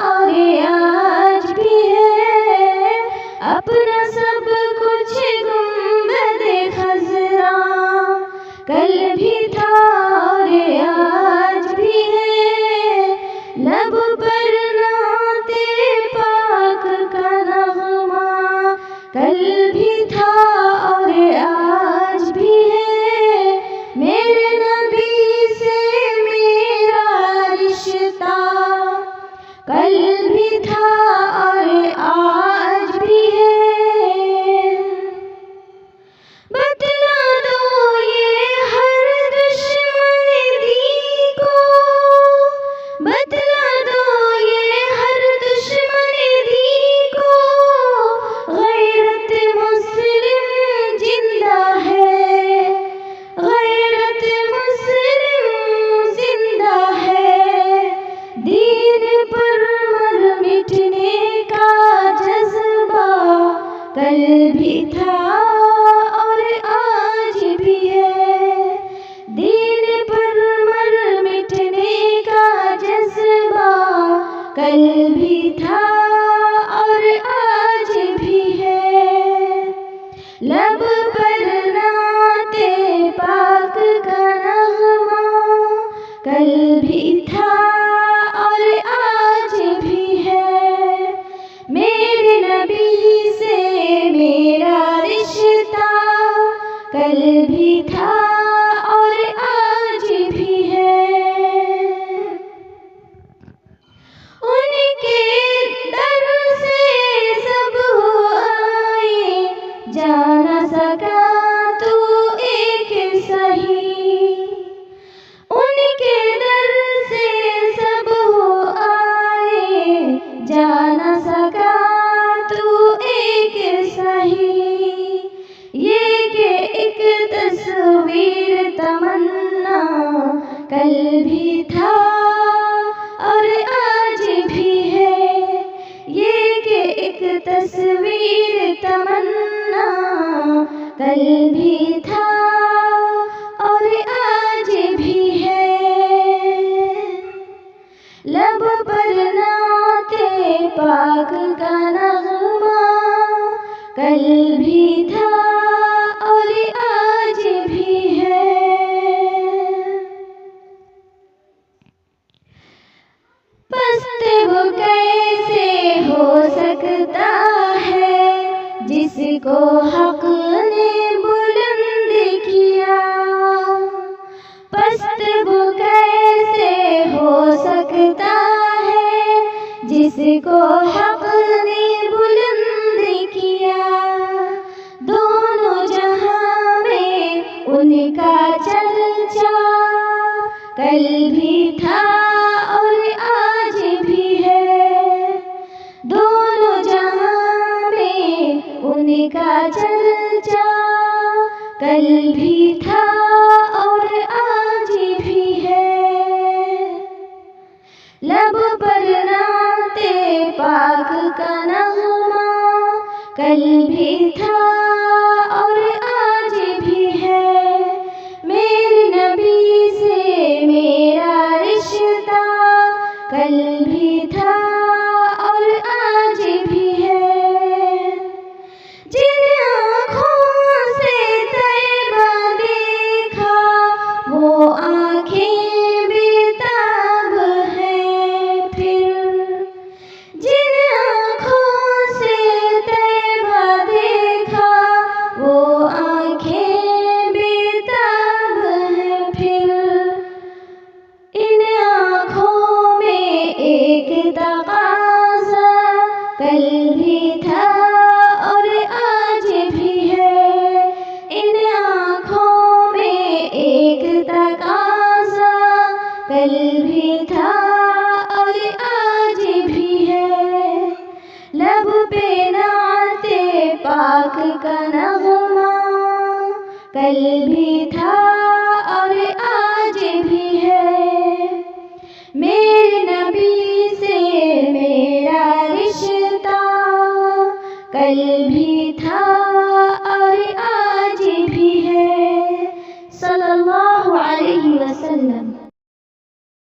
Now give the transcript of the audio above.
और आज भी है, अपना सब कुछ गुंबद खज़रा। कल भी था और आज भी है, लब पर नाते पाक का नग़मा। कल भी था और आज भी है, मेरे नबी से मेरा रिश्ता। कल भी था और आज भी है, बतला दो ये हर दुश्मन दी को, बतला दो ये हर दुश्मन दी को, गैरत मुस्लिम जिंदा है, गैरत मुस्लिम जिंदा है। दीन पर मर मिटने का जज्बा कल भी था और आज भी है। दीन पर मर मिटने का जज्बा कल भी था और आज भी है। लब पर नाते पाक का नग़मा कल भी था और आज भी है, मेरे नबी से मेरा रिश्ता। कल भी था और आज भी है, उनके दर से सब आए, जा न सका तू एक सही। उनके दर से सब आए, जा न सका तू एक सही। ये कि एक तस्वीर तमन्ना कल भी था और आज भी है। ये कि एक तस्वीर तमन्ना कल भी था और आज भी है। लब पर नाते पाक का नग़मा कल भी था और आज भी है। पस्त वो कैसे हो सकता है, जिसको हक ने बुलंद किया। पस्त वो कैसे हो सकता है, जिसको हक ने बुलंद किया। दोनों जहां में उनका चर्चा कल भी था और आज भी है। दोनों जहां में उनका चर्चा कल भी था और आज भी है। लब पर नाते पाक का नग़मा कल भी था और आज भी है, मेरे नबी से मेरा रिश्ता। कल भी था और आज भी है, जिन आँखों से तैबा देखा वो आँखें बेताब हैं। फिर जिन आँखों से तैबा देखा वो आँखें बेताब हैं। फिर इन आँखों में एक तकाज़ा कल भी था और आज भी है। इन आँखों में एक तकाज़ा कल भी था और आज भी है। लब पे नाते पाक का नग़मा कल भी था और आज भी है, मेरे नबी से मेरा रिश्ता। कल भी था और आज भी है। सल्लल्लाहु अलैहि वसल्लम।